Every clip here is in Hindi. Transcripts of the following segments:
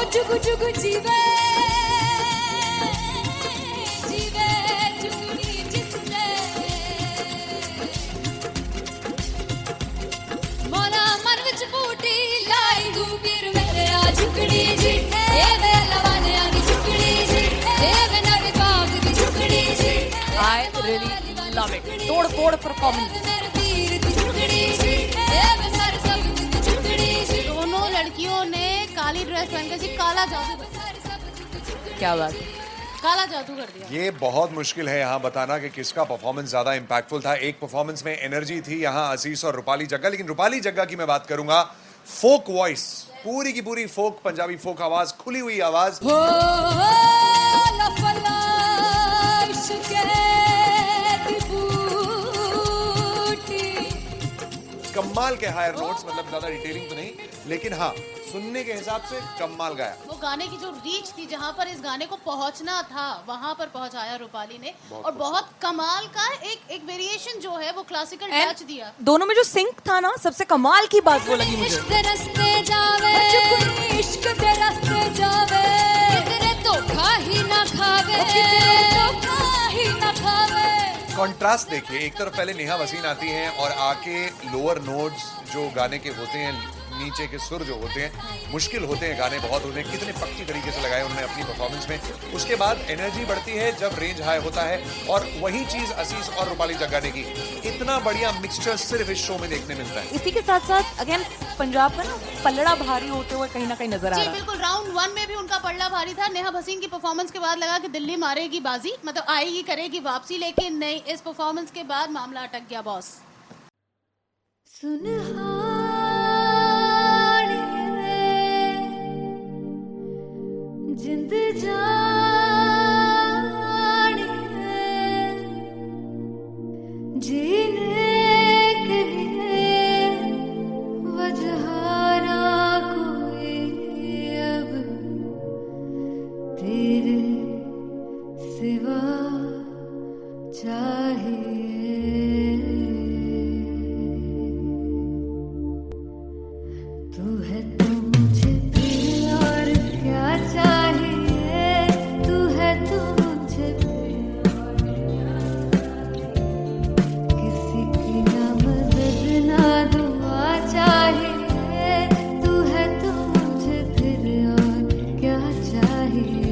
जुगु जुगु जीवे जीवे जुगनी जिसने मोना मन विच बूटी लाई दूबीर मेरे आ झुकड़ी जी ए वे लवाने आगी झुकड़ी जी ए वे नवी बाग दी झुकड़ी जी I really love it. तोड़ फोड़ परफॉर्मेंस। दोनों लड़कियों ने काली ड्रेस पहनकर जी काला जादू कर क्या बात है। काला जादू कर दिया। ये बहुत मुश्किल है यहाँ बताना कि किसका परफॉर्मेंस ज्यादा इंपैक्टफुल था। एक परफॉर्मेंस में एनर्जी थी यहाँ असीस और रूपाली जग्गा, लेकिन रूपाली जग्गा की मैं बात करूंगा फोक वॉइस, पूरी की पूरी फोक, पंजाबी फोक आवाज, खुली हुई आवाज। कमाल के हायर नोट्स, मतलब ज्यादा डिटेलिंग तो नहीं, लेकिन हाँ सुनने के हिसाब से कमाल गाया। वो गाने की जो रीच थी, जहाँ पर इस गाने को पहुंचना था वहां पर पहुंचाया रूपाली ने, और बहुत कमाल का एक वेरिएशन जो है वो क्लासिकल टच दिया। दोनों में जो सिंक था ना, सबसे कमाल की बात वो लगी मुझे। इश्क दे रस्ते जावे इश्क दे रस्ते जावे कितने धोखा ही ना खावे धोखा ही ना खावे। कॉन्ट्रास्ट देखिए, एक तरफ पहले नेहा वसीन आती हैं और आके लोअर नोट्स जो गाने के होते हैं, नीचे के सुर जो होते हैं, मुश्किल होते हैं, गाने बहुत होते हैं, कितने पक्की तरीके से लगाए उन्होंने अपनी परफॉर्मेंस में। उसके बाद एनर्जी बढ़ती है जब रेंज हाई होता है, और वही चीज असीस और रूपाली जग्गा ने की। इतना बढ़िया मिक्सचर सिर्फ इस शो में देखने मिलता है। इसी के साथ साथ अगेन पंजाब का ना पलड़ा भारी होते हुए कहीं ना कहीं नजर आ जी रहा है। बिल्कुल, राउंड 1 में भी उनका पलड़ा भारी था। नेहा भसीन की परफॉर्मेंस के बाद लगा कि दिल्ली मारेगी बाजी, मतलब आएगी करेगी वापसी, लेकिन नहीं, इस परफॉर्मेंस के बाद मामला अटक गया बॉस। जिंद जाने जीने के लिए वजह ना कोई अब तेरे सिवा चाहिए। तू है तो मुझे फिर और क्या चाहिए, तू है तो मुझे किसी की ना मदद ना दुआ चाहिए, तू है तो मुझे फिर और क्या चाहिए।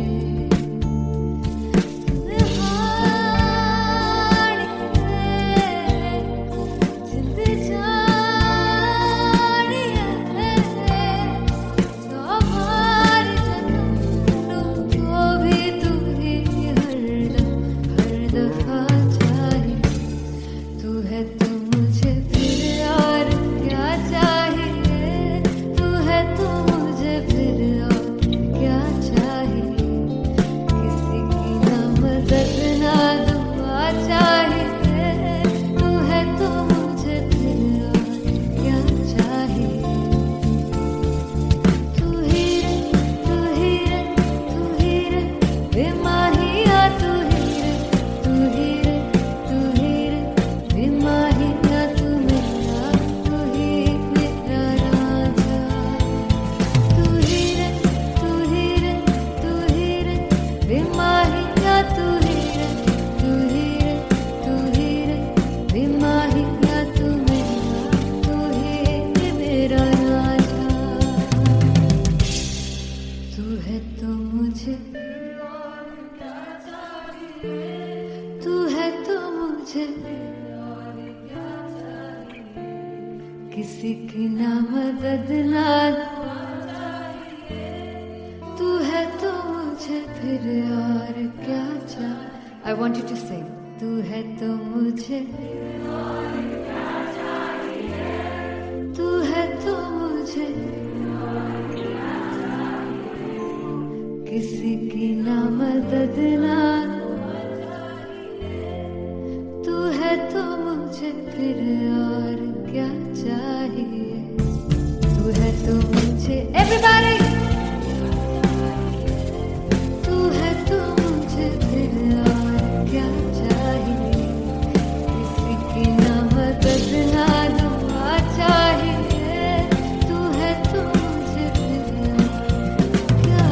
किसी की ना मदद ना तू है तो मुझे फिर और क्या चाहिए। I want you to sing. तू है तो मुझे तू है तो मुझे किसी की ना मदद ना तू है तो मुझे फिर और क्या चाहिए। तू है तो मुझे everybody तू है तो मुझे फिर और क्या चाहिए। किसी की ना मदद ना दुआ चाहिए। तू है तो मुझे फिर और क्या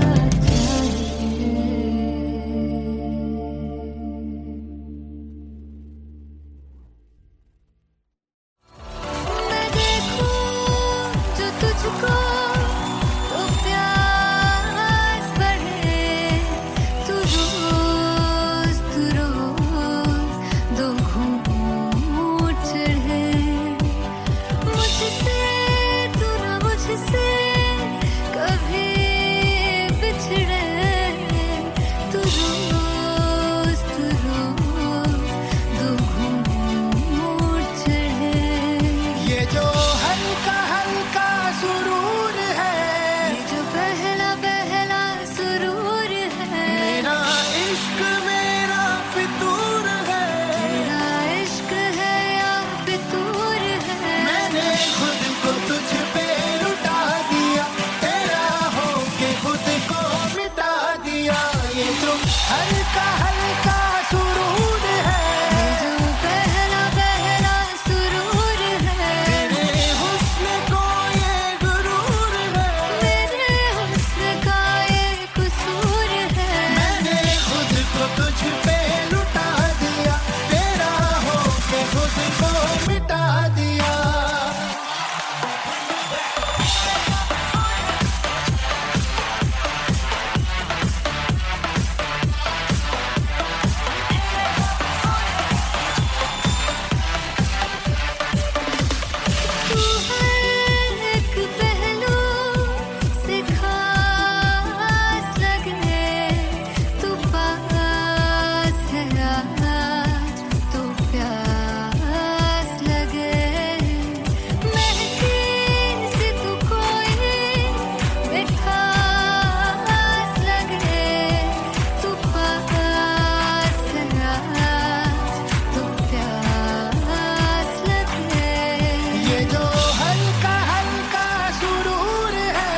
एक पहलू से खास लगे, तू पास है आज तो प्यास लगे, महके से तू कोई मिठास लगे, तू पास है आज तो प्यास लगे। ये जो हल्का हल्का सुरूर है,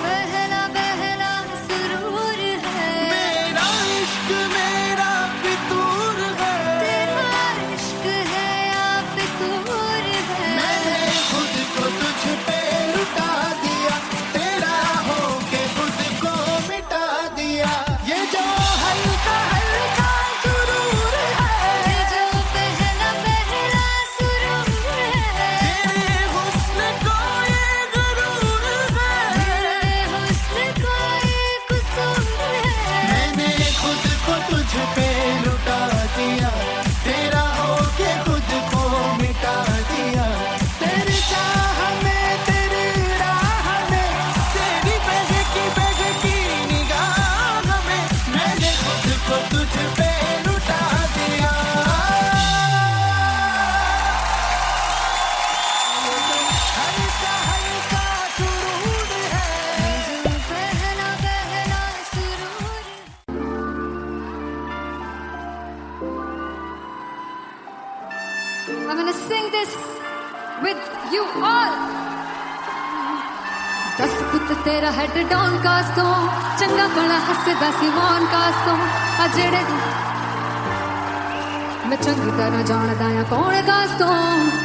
पहला पहला सुरूर है, मेरा इश्क मेरा फितूर है, तेरा इश्क है या फितूर है। मैंने खुद को तुझ पे लुटा दिया, तेरा होके खुद को मिटा दिया। ये जो हल्का हल्का सुरूर है, ये जो पहला पहला सुरूर है, तेरे हुस्न को ये गुरूर है, तेरे हुस्न का ये कसूर है। मैंने खुद को तुझ पे लुटा दिया, तेरा होके खुद को मिटा दिया। तेरी चाह में तेरी राह में, तेरी बहकी निगाह में, मैंने खुद को तुझ पे लुटा दिया। हल्का हल्का सुरूर है, जो पहला पहला सुरूर है। I'm gonna sing this with you all. दस पुत तेरा हेड डाउन कास तो चंगा बड़ा हसदा सी मौन कास तो आ जेड़े मैं चंगी तरह जानदा आ कौन कास तो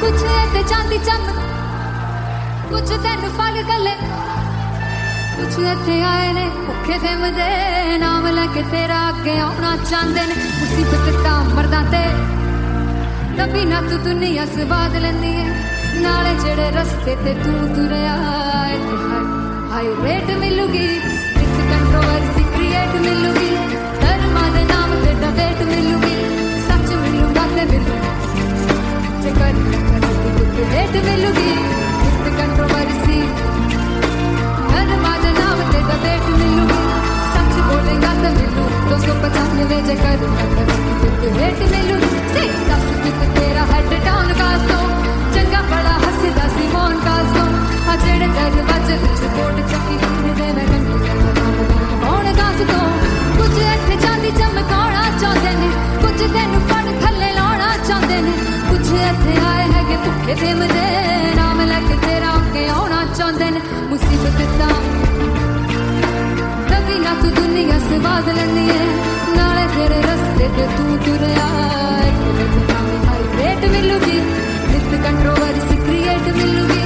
कुछ ते चांदी चम कुछ तेन फल गले कुछ इत्थे आए ने भुखे फिमदे नाम लैके तेरा अगे आउणा चाहंदे ने मुसीबत तां मरदा ते तभी ना तू दुनिया स्वाद लैंदी है नाले जेड़े रस्ते ते तू तुरया हाई रेट मिलूगी इस कंट्रोवर्सी क्रिएट मिलूगी धर्मा दे नाम ते डिबेट मिलूगी सच मिलूगा ते मिलू जे कर रेट मिलूगी इस कंट्रोवर्सी धर्मा दे नाम ते डिबेट मिलूगी सच बोलेगा ते मिलू 295 जे कर रेट मिलूगी से दस कित तेरा हेड डाउन कास तो चंगा बड़ा हसदा सी मौन कास तो आ जेड़े दरवाजे विच कोट चक्की दे मैं कौन कास तो कुछ इत्थे चांदी चमकाउणा चाहंदे ने कुछ तेनू फड़ थल्ले लाउणा चाहंदे ने कुछ इत्थे आए हैगे भुखे फिमदे नाम लैके तेरा अगे आउणा चाहंदे ने मुसीबत तां तभी ना तू दुनिया स्वाद लैंदी है नाले तेरे रस्ते ते तू तुरया हाई रेट मिलूगी नित कंट्रोवर्सी क्रिएट मिलूगी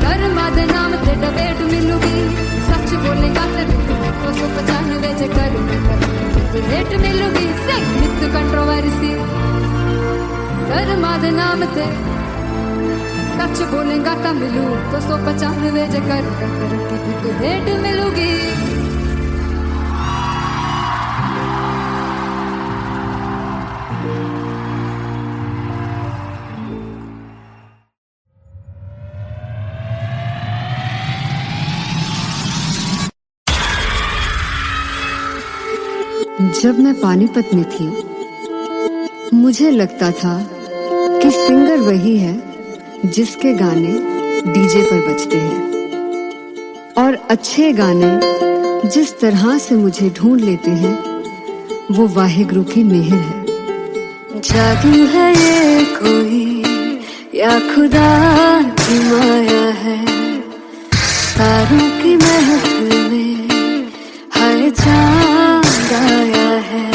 कर्मा दे नाम ते डिबेट मिलूगी सच बोलेगा ते 295 जे कर रेट मिलूगी से नित कंट्रोवर्सी कर्मा दे नाम ते सच बोलेगा ता मिलू 295 जे कर रेट मिलूगी। जब मैं पानीपत में थी मुझे लगता था कि सिंगर वही है जिसके गाने डीजे पर बजते हैं और अच्छे गाने जिस तरह से मुझे ढूंढ लेते हैं वो वाहिगुरु की मेहर है। जादू है ये कोई या खुदा की माया है, तारों की महफिल में हर चांद आया है।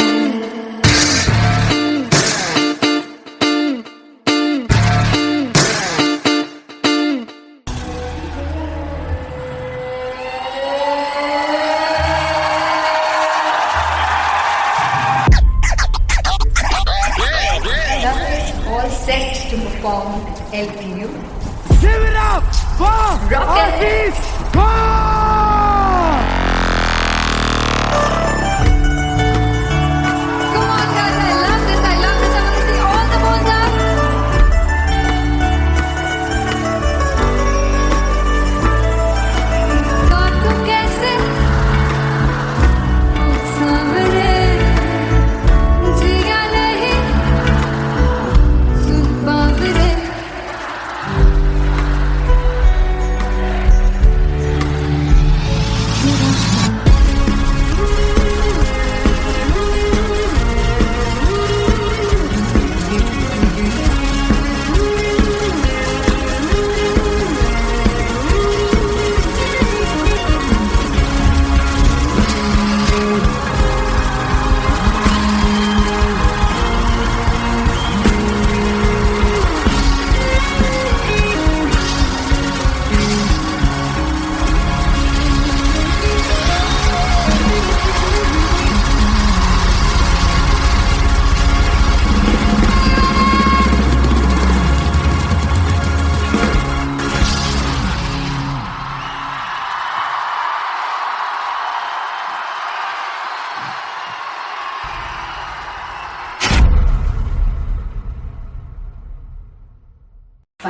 All set to perform LPU. Sivrap for Office Come on guys, I love this. I want to see all the balls up.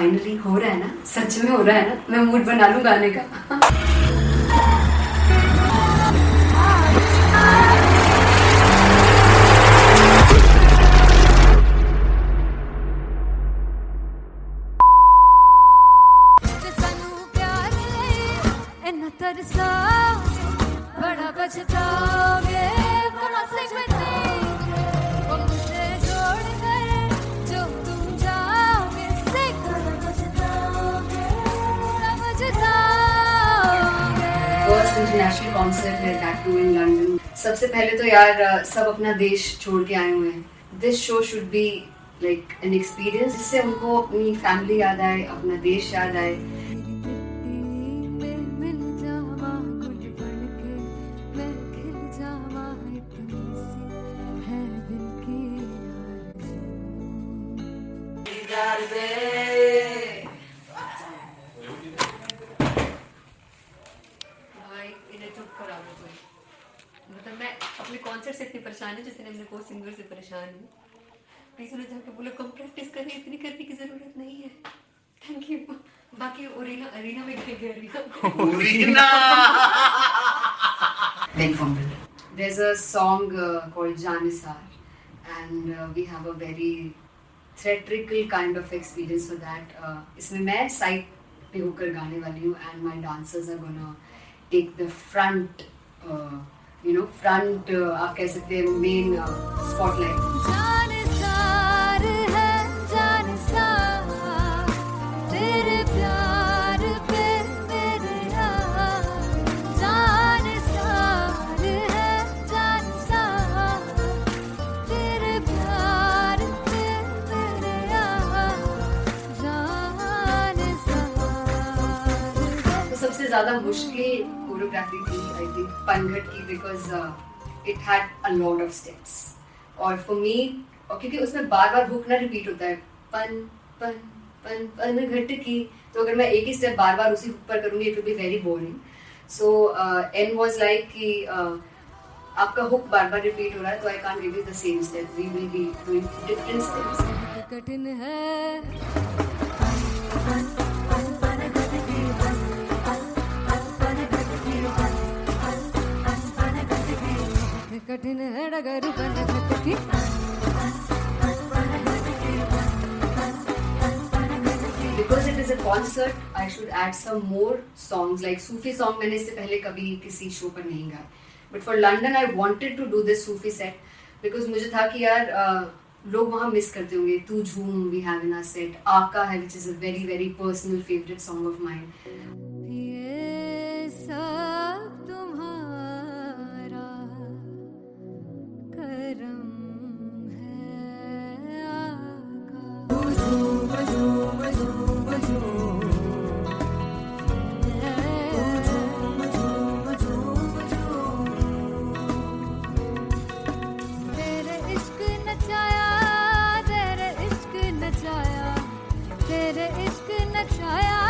Finally हो रहा है ना, सच में हो रहा है ना, मैं मूड बना लूं गाने का। बड़ा बचताओगे मुझे छोड़ कर जो तुम जाओगे से बचताओगे। फर्स्ट इंटरनेशनल कॉन्सर्ट है दैट टू इन लंदन। सबसे पहले तो यार सब अपना देश छोड़ के आए हुए हैं। This show should be like an experience जिससे उनको अपनी फैमिली याद आए, अपना देश याद आए। मतलब मैं अपने कॉन्सर्ट से इतनी परेशान हूँ जितने अपने को सिंगर से परेशान हूँ। प्लीज उन्हें जाके बोलो कम प्रैक्टिस करें, इतनी करने की जरूरत नहीं है। Thank you. बाकी अरीना में गई There's a song called Janisar and we have a very theatrical kind of experience for that. इसमें मैं साइड पे होकर गाने वाली हूँ and my dancers are gonna take the front, front आप कह सकते हैं main spotlight. जानिसार है जानिसार तेरे प्यार पे मेरे यार। जानिसार है जानिसार तेरे प्यार पे मेरे यार। जानिसार। तो सबसे ज़्यादा मुश्किल कोरियोग्राफी थी आई थिंक पनघट की, because it had a lot of steps और फॉर मी, और क्योंकि उसमें बार बार हुक ना रिपीट होता है, पन पन पन पनघट की, तो अगर मैं एक ही स्टेप बार बार उसी हुक पर करूंगी it will be very boring. So an was like कि आपका हुक बार बार रिपीट हो रहा है तो I can't give you the same step, we will be doing different steps. कठिन है कठिन है डगर पनघट की। Because it is a concert, I should add some more songs like Sufi song. मैंने इससे पहले कभी किसी शो पर नहीं गाया, but for London I wanted to do this Sufi set because मुझे था कि यार लोग वहाँ मिस करते होंगे। तू झूम we have in our set, आका है which is a very very personal favorite song of mine. ये सब तुम्हारा करम है आका। तेरे इश्क नचाया तेरे इश्क नचाया तेरे इश्क नचाया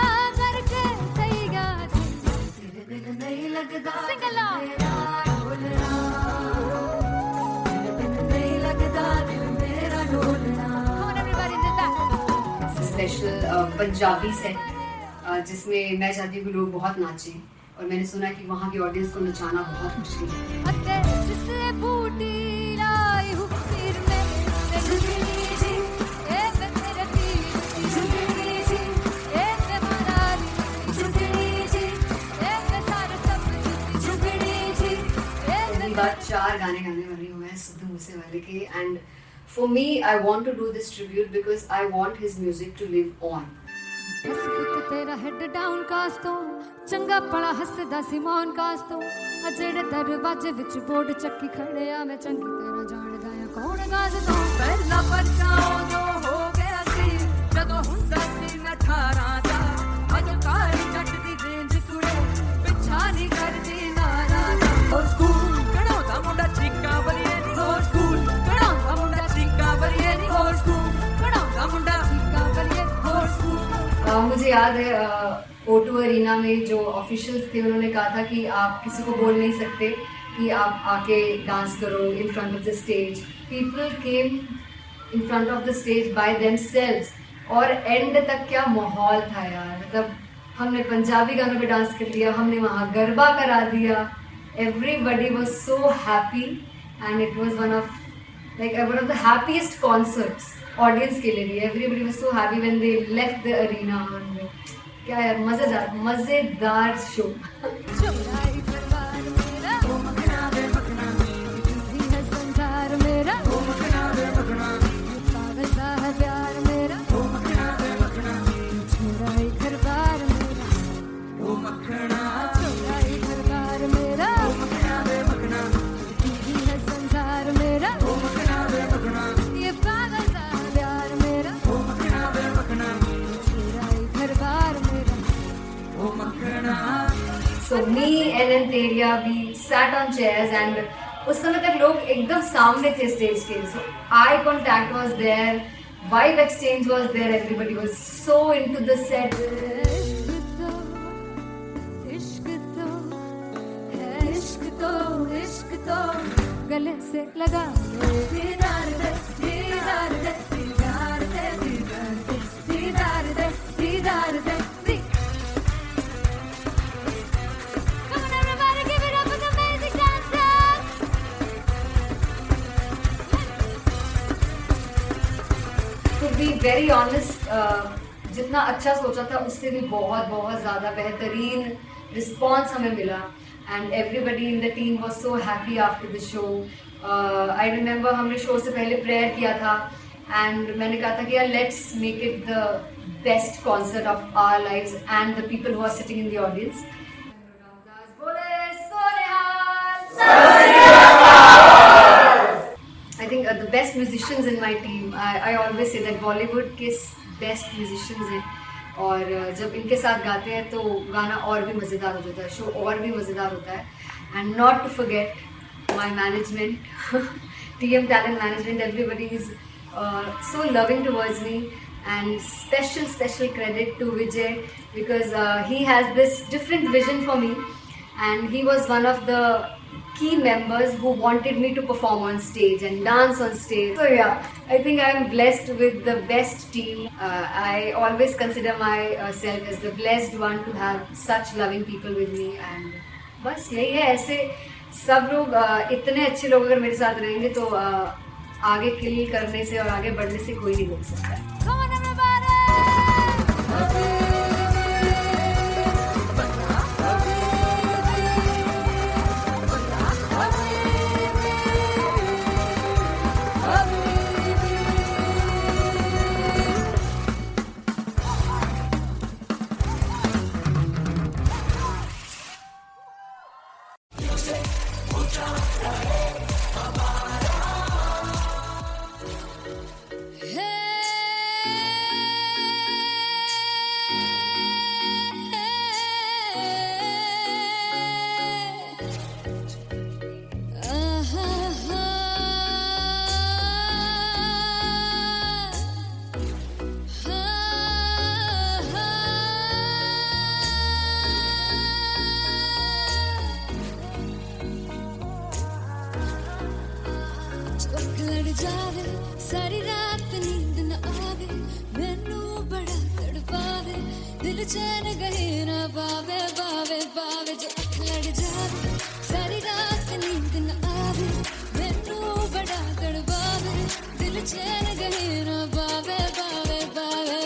करके तैयार। तेरे बिन नहीं लगता सिंगला तेरे बिन नहीं लगता दिल मेरा ढोलना। Come on everybody do that. Special Punjabi set जिसमें मैं चाहती हूँ कि लोग बहुत नाचें, और मैंने सुना कि वहाँ की ऑडियंस को नचाना बहुत मुश्किल है। अते जिसने बूटी लाई हूँ पीर में ते झुकनी जी ए मैं तेरे पीर झुकनी जी ए मैं मरारी झुकनी जी ए मैं सारे सब झुकनी जी ए पहली बार 4 गाने गाने वाली हूँ मैं सिद्धू मूसेवाले के, and for me I want to do this tribute because I want his music to live on. बस पुत तेरा हेड डाउन कास तो चंगा पड़ा हसदा सिमोन कास तो अजेड़े दरवाजे विच बोर्ड चक्की खड़े आ मैं चंगी तरह जानदा आ कौन गाज तो पहला बचाओ जो हो गया सी जदों हुंदा सी मैं 18 दा अज काली जट दी रेंज कुड़े पिछा नहीं करदी नाराज। और स्कूल कढ़ाउंदा मुंडा चीका बलिए नी और स्कूल कढ़ाउंदा मुंडा चीका बलिए नी और स्कूल कढ़ाउंदा मुंडा का बलिए और स्कूल। मुझे याद है O2 अरीना में जो ऑफिशियल्स थे उन्होंने कहा था कि आप किसी को बोल नहीं सकते कि आप आके डांस करो in front of the stage. People came in front of the stage by themselves और एंड तक क्या माहौल था यार, मतलब हमने पंजाबी गानों पे डांस कर लिया, हमने वहाँ गरबा करा दिया. Everybody was so happy and it was one of the happiest concerts audience के लिए भी. Everybody was so happy when they left the arena. और क्या यार, मजेदार show. So me and Anteria, we sat on chairs and उस समय तक लोग एकदम सामने थे स्टेज के. So eye contact was there, vibe exchange was there, everybody was so into the set. इश्क तो गले से लगा दीदार दे दीदार दे दीदार दे दीदार दे दीदार दे. Come on everybody, give it up for the amazing dancers. To be very honest, जितना अच्छा सोचा था उससे भी बहुत बहुत ज़्यादा बेहतरीन रिस्पॉन्स हमें मिला. And everybody in the team was so happy after the show. I remember हमने शो से पहले प्रेयर किया था and मैंने कहा था कि यार let's make it the best concert of our lives and the people who are sitting in the audience. I think the best musicians in my team. I always say that Bollywood के best musicians हैं. और जब इनके साथ गाते हैं तो गाना और भी मज़ेदार हो जाता है, शो और भी मज़ेदार होता है. And not to forget my management, TM Talent Management, everybody is so loving towards me. And special credit to Vijay because he has this different vision for me and he was one of the key members who wanted me to perform on stage and dance on stage. So yeah, I think I am blessed with the best team. I always consider myself as the blessed one to have such loving people with me. And बस यही है, ऐसे सब लोग इतने अच्छे लोग अगर मेरे साथ रहेंगे तो आगे किल करने से और आगे बढ़ने से कोई नहीं रोक सकता. Come on everybody. जावे सारी रात नींद न आवे, मैनू बड़ा तड़पावे, दिल चैन गहे ना पावे पावे पावे. जो अख लड़ जावे सारी रात नींद न आवे, मैनू बड़ा तड़पावे, दिल चैन गहे ना पावे पावे पावे.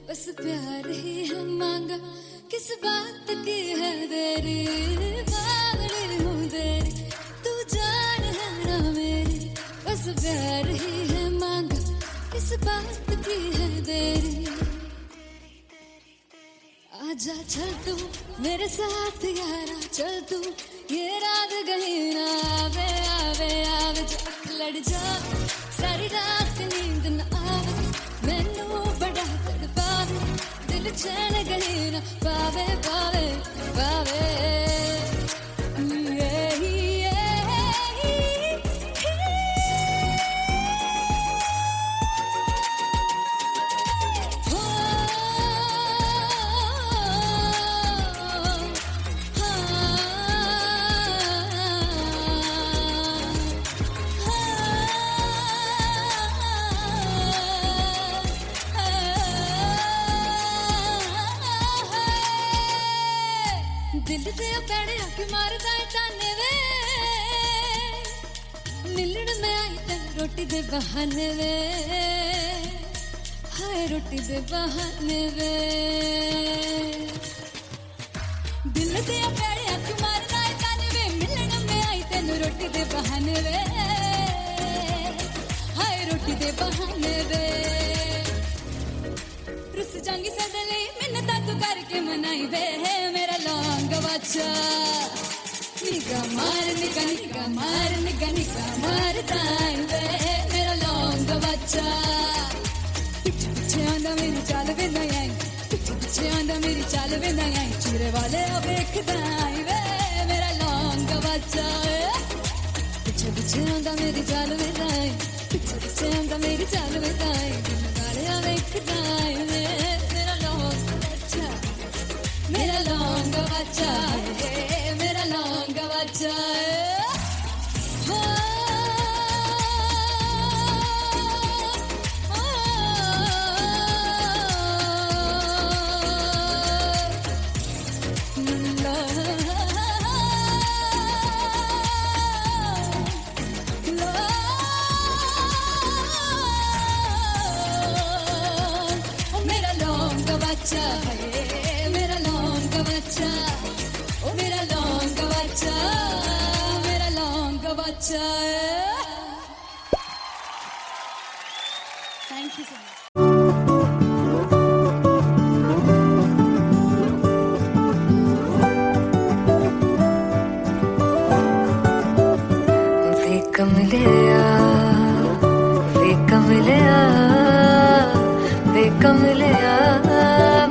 बस प्यार ही है मांगा, किस बात की है देरी, बावली हूँ तेरी, तू जान है ना मेरी. बस प्यार ही है मांगा, किस बात की है देरी. आजा चल तू मेरे साथ यारा, चल तू ये रात गही ना आवे आवे आवे. जो अख लड़ जावे सारी रात नींद न आवे, मैनू बड़ा तड़पावे, दिल चैन गही ना पावे पावे पावे. रोटी दे बहाने वे हाय रोटी दे बहाने वे दिल दे पैड़े अख मारना है ताने वे मिलन में आई तेनू रोटी दे बहाने वे हाय रोटी दे बहाने वे रुस जांगी सदले मिन्नता तू करके मनाई वे मेरा लौंग बच्चा निगा मार दाई वे मेरा लौंग बच्चा पिछे पिछे आंदा मेरी चाल वे ना आई पिछे पिछे आंदा मेरी चाल वे ना आई चूरे वाले वेख दाई वे मेरा लौंग बच्चा पिछे पिछे आंदा मेरी चाल वे ना आई पिछे पिछे आंदा मेरी चाल वे ना आई चूरे वाले वेख दाई वे मेरा लौंग बच्चा मेरा लौंग बच्चा मेरा लौंग बच्चा मेरा लौंग बच्चा है मेरा लौंग बच्चा ओ मेरा लौंग बच्चा मेरा लौंग बच्चा थैंक यू सो मच वे कमलिया वे कमलिया वे कमलिया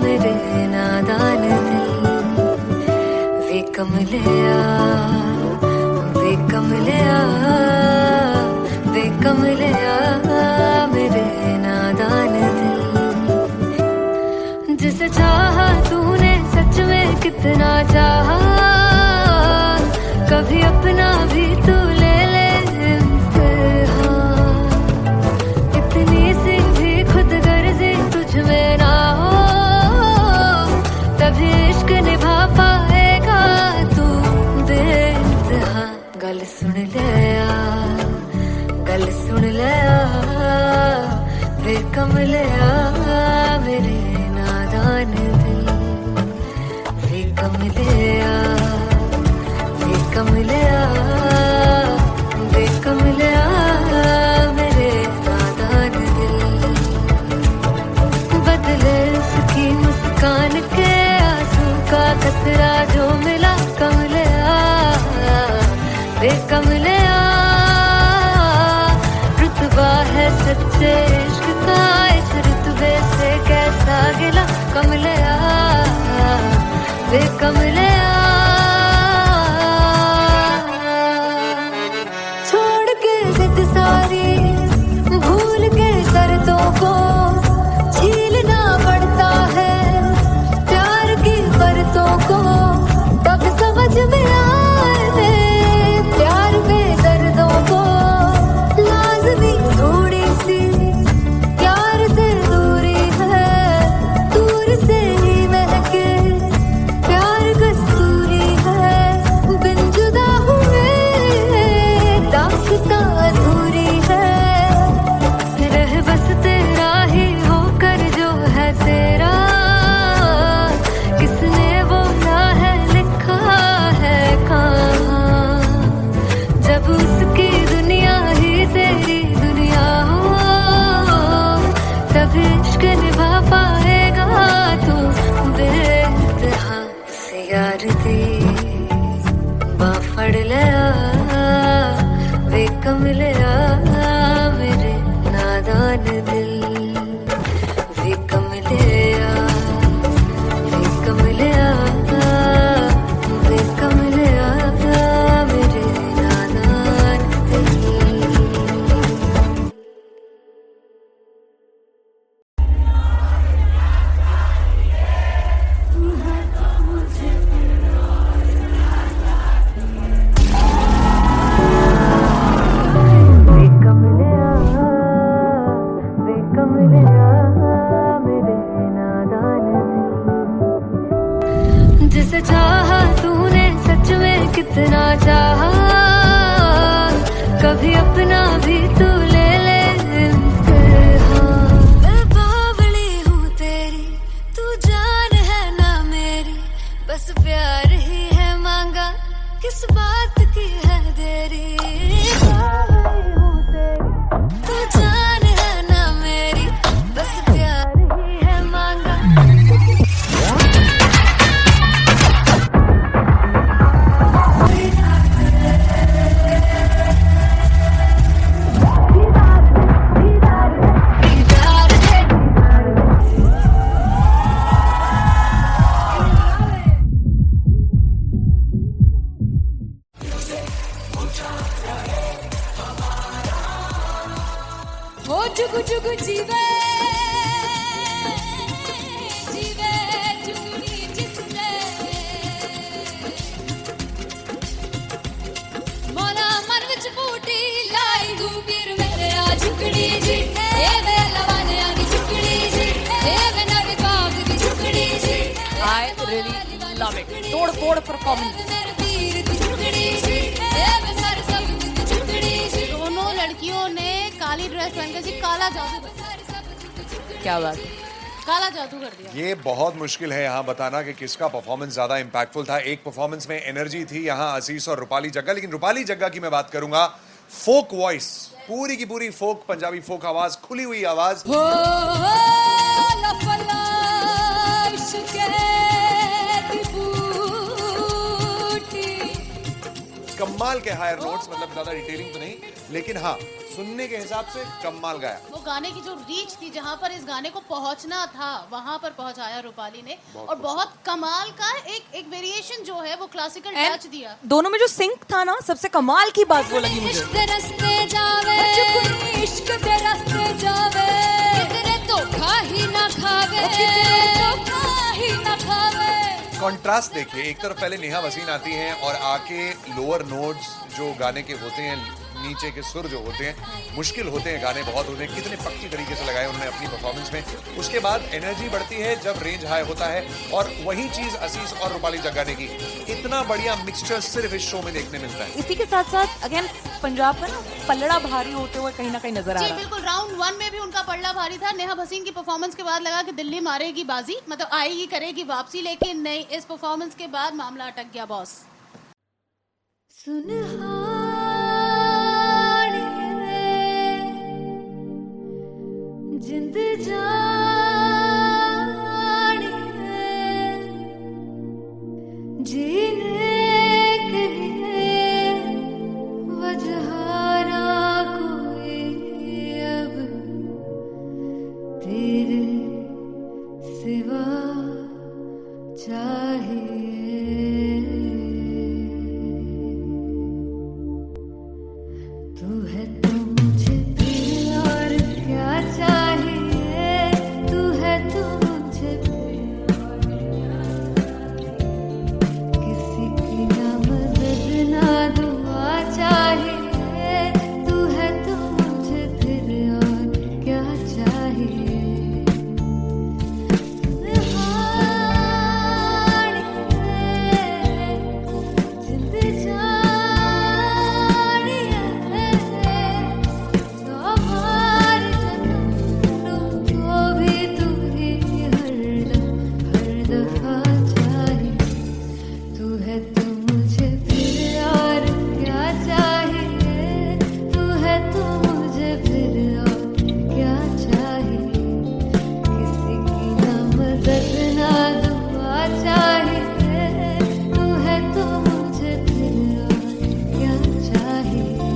मेरे नादान दिल वे कमलिया वे कमलिया वे कमलिया मेरे नादान दिल जिसे चाहा तूने सच में कितना चाहा कभी अपना भी तू ले ले इम्तिहान इतनी सी भी खुद गर्जी तुझ में ना हो तभी इश्क निभा पाएगा तू बेइंतहा गल सुन लिया वे कमलिया मेरे नादान दिल वे कमलिया वे कमलिया वे कमलिया मेरे नादान दिल बदले उसकी मुस्कान के आंसू का कतरा जो मिला कमलिया वे कमलिया रुतबा है सच्चे इश्क का इस रुतबे से कैसा गिला कमलिया वे कमलिया छोड़ के जिद सारी भूल के शर्तों को झीलना पड़ता है प्यार की परतों को तब समझ में आए प्यार में दर्दों को लाज़मी थोड़ी सी प्यार से दूरी है दूर से ही महके प्यार कस्तूरी है बिन जुदा हुए दास्तां अधूरी है रह बस तेरा ही होकर जो है तेरा किसने बोला है लिखा है कहाँ जब उसकी दुनिया ही तेरी दुनिया हो तब इश्क निभा पाएगा तू बेइंतहा से यार दी बाफड़ लिया वे कमलिया मेरे नादान दिल वे कमलिया वे कमलिया वे कमलिया मेरे नादान दिल जुग जुग जीवे जीवे जुगनी जिसने मोला मन विच बूटी लाई दूबीर मेरे आ झुकड़ी जी ए वे लवाने आगी झुकड़ी जी ए वे नवी बाग दी झुकड़ी जी I really love it. तोड़ परफॉर्मेंस। मेरे वीर दी झुकड़ी जी ए वे सारे सब दी झुकड़ी जी दोनों लड़कियों ने काली ड्रेस पहनकर जी काला जादू क्या बात है। काला जादू कर दिया। ये बहुत मुश्किल है यहाँ बताना कि किसका परफॉर्मेंस ज्यादा इंपैक्टफुल था। एक परफॉर्मेंस में एनर्जी थी यहाँ असीस और रूपाली जग्गा, लेकिन रूपाली जग्गा की मैं बात करूंगा फोक वॉइस, पूरी की पूरी फोक, पंजाबी फोक आवाज, खुली हुई आवाज। हो लफला इश्क़े दी बूटी कमाल के हायर नोट्स, मतलब ज्यादा डिटेलिंग तो नहीं, लेकिन हाँ सुनने के हिसाब से कमाल गाया। वो गाने की जो रीच थी, जहाँ पर इस गाने को पहुंचना था वहां पर पहुंचाया रूपाली ने। और बहुत कमाल का एक वेरिएशन जो है वो क्लासिकल टच दिया। दोनों में जो सिंक था ना, सबसे कमाल की बात वो लगी मुझे। इश्क दे रस्ते जावे इश्क दे रस्ते जावे कितने धोखा ही ना खावे धोखा ही ना खावे। कॉन्ट्रास्ट देखिए, एक तरफ पहले नेहा वसीन आती हैं और आके लोअर नोट्स जो गाने के होते हैं, नीचे के सुर जो होते हैं, मुश्किल होते हैं गाने बहुत होते हैं, कितने पक्की तरीके से लगाए उन्होंने अपनी परफॉर्मेंस में। उसके बाद एनर्जी बढ़ती है जब रेंज हाई होता है, और वही चीज असीस और रूपाली जग्गा ने की। इतना बढ़िया मिक्सचर सिर्फ इस शो में देखने मिलता है। इसी के साथ साथ अगेन पंजाब का ना पल्लड़ा भारी होते हुए कहीं ना कहीं नजर आ जी रहा है। बिल्कुल, राउंड 1 में भी उनका पल्ला भारी था। नेहा भसीन की परफॉर्मेंस के बाद लगा कि दिल्ली मारेगी बाजी, मतलब आएगी करेगी वापसी, लेकिन नहीं, इस परफॉर्मेंस के बाद मामला अटक गया बॉस। जिंद जानी है जीने के लिए वजह ना कोई अब तेरे सिवा चाहिए। तू है तो मुझे फिर और क्या चाहिए, तू है तो मुझे किसी की ना मदद ना दुआ चाहिए, तू है तो मुझे फिर और क्या चाहिए। जिंद जानी है हमारे जन्म को भी तू ही हर दफा चाहिए। तू है तो मुझे फिर और क्या चाहिए, तू है तो मुझे फिर और क्या चाहिए। किसी की ना मदद ना दुआ चाहिए, तू है तो मुझे फिर और क्या चाहिए।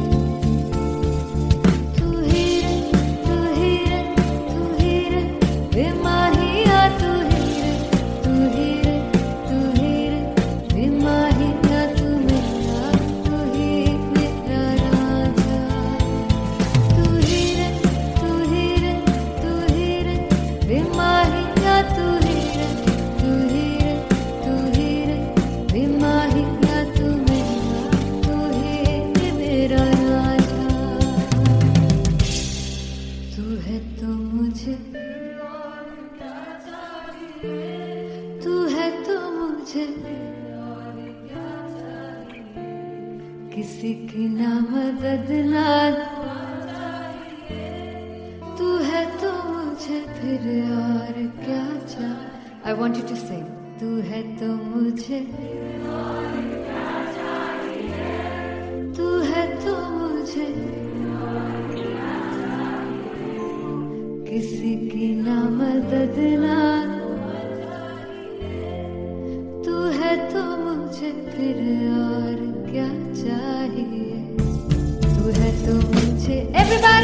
तू ही रे तू ही रे तू ही रे बेमाहिया, तू ही रे तू ही रे तू ही रे बेमाहिया, तू मेरा तू ही मेरा राजा। तू ही रे तू ही रे तू ही रे बेमाहिया, तू ही रे तू ही रे तू ही रे बेमाहिया, तू मेरा तू ही मेरा राजा। तू है तो मुझे तू है तो मुझे किसी की ना मदद ना तू है तो मुझे फिर और क्या चाहिए। I want you to sing. तू है तो मुझे तू है तो मुझे किसी की ना मदद ना तू है तो मुझे फिर और क्या चाहिए। तू है तो मुझे everybody